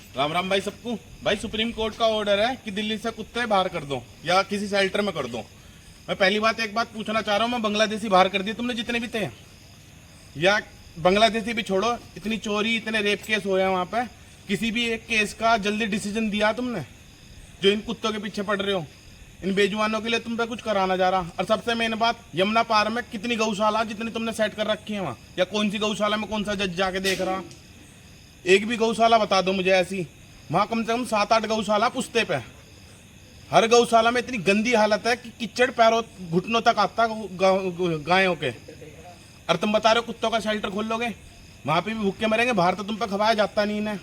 राम राम भाई सबको। भाई सुप्रीम कोर्ट का ऑर्डर है कि दिल्ली से कुत्ते बाहर कर दो या किसी शेल्टर में कर दो। मैं पहली बात एक बात पूछना चाह रहा हूँ, मैं बांग्लादेशी बाहर कर दिए तुमने जितने भी थे, या बांग्लादेशी भी छोड़ो, इतनी चोरी इतने रेप केस हुए हैं वहाँ पे, किसी भी एक केस का जल्दी डिसीजन दिया तुमने? जो इन कुत्तों के पीछे पड़ रहे हो, इन बेजुबानों के लिए तुम पे कुछ कराना जा रहा। और सबसे मेन बात, यमुना पार में कितनी गौशाला जितनी तुमने सेट कर रखी है वहाँ, या कौन सी गौशाला में कौन सा जज जाके देख रहा? एक भी गौशाला बता दो मुझे ऐसी। वहाँ कम से कम 7-8 गौशाला पुश्ते पे। हर गौशाला में इतनी गंदी हालत है कि कीचड़ पैरों घुटनों तक आता गायों के। और तुम बता रहे हो कुत्तों का शेल्टर खोल लोगे? वहाँ पे भी भूखे मरेंगे, बाहर तो तुम पे खवाया जाता नहीं इन्हें।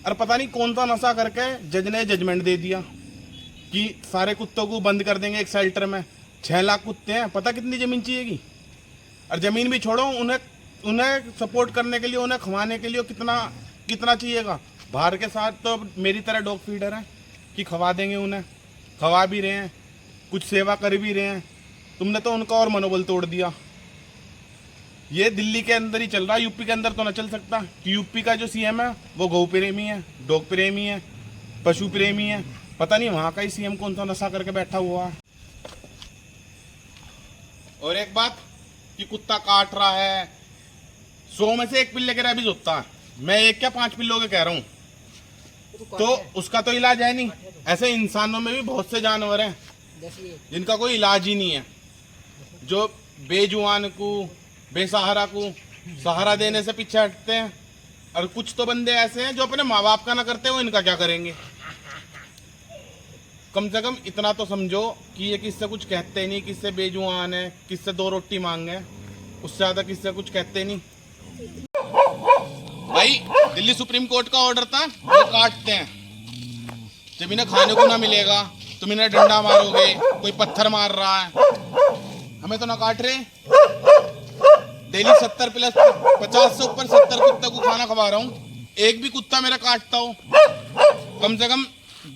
और पता नहीं कौन सा नशा करके जज ने जजमेंट दे दिया कि सारे कुत्तों को बंद कर देंगे एक शेल्टर में। 6 लाख कुत्ते हैं, पता कितनी ज़मीन चाहिएगी? और ज़मीन भी छोड़ो, उन्हें सपोर्ट करने के लिए, उन्हें खवाने के लिए कितना चाहिएगा? बाहर के साथ तो मेरी तरह डॉग फीडर है कि खवा देंगे, उन्हें खवा भी रहे हैं, कुछ सेवा कर भी रहे हैं। तुमने तो उनका और मनोबल तोड़ दिया। ये दिल्ली के अंदर ही चल रहा है, यूपी के अंदर तो ना चल सकता कि यूपी का जो सीएम है वो गौ प्रेमी है, डॉग प्रेमी है, पशु प्रेमी है। पता नहीं वहाँ का ही सीएम कौन सा नशा करके बैठा हुआ है। और एक बात कि कुत्ता काट रहा है, 100 में से 1 पिल्ले के रेबीज होता है। मैं 1 क्या 5 पिल्लों के कह रहा हूँ, तो उसका तो इलाज है नहीं। ऐसे इंसानों में भी बहुत से जानवर हैं जिनका कोई इलाज ही नहीं है, जो बेजुबान को, बेसहारा को सहारा देने से पीछे हटते हैं। और कुछ तो बंदे ऐसे हैं जो अपने माँ बाप का ना करते हो, इनका क्या करेंगे? कम से कम इतना तो समझो कि ये किससे कुछ कहते ही नहीं, किससे बेजुबान है, किससे 2 रोटी मांगे, उससे ज्यादा किससे कुछ कहते नहीं। भाई दिल्ली सुप्रीम कोर्ट का ऑर्डर था, वो काटते हैं। जब इन्हें खाने को ना मिलेगा तुम इन्हें डंडा मारोगे, कोई पत्थर मार रहा है, हमें तो ना काट रहे। डेली 70 प्लस 50 से ऊपर 70 कुत्ते को खाना खवा रहा हूँ। एक भी कुत्ता मेरा काटता हो, कम से कम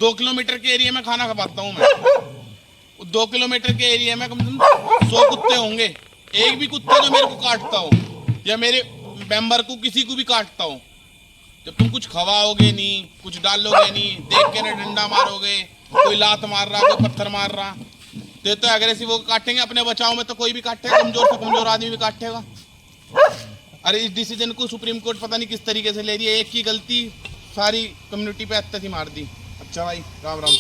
2 किलोमीटर के एरिया में खाना खवाता हूँ मैं। 2 किलोमीटर के एरिया में कम से कम 100 कुत्ते होंगे। एक भी कुत्ता जो मेरे को काटता हो या मेरे मेंबर को किसी को भी काटता हो, जब तुम कुछ खवाओगे नहीं, कुछ डालोगे नहीं, देख के ना डंडा मारोगे, कोई लात मार रहा, कोई पत्थर मार रहा, तो अग्रेसिव वो काटेंगे। अपने बचाव में तो कोई भी काटेगा, कमजोर से कमजोर आदमी भी काटेगा। अरे इस डिसीजन को सुप्रीम कोर्ट पता नहीं किस तरीके से ले रही है। एक की गलती सारी कम्युनिटी पे अत्याचार मार दी। अच्छा भाई, राम राम।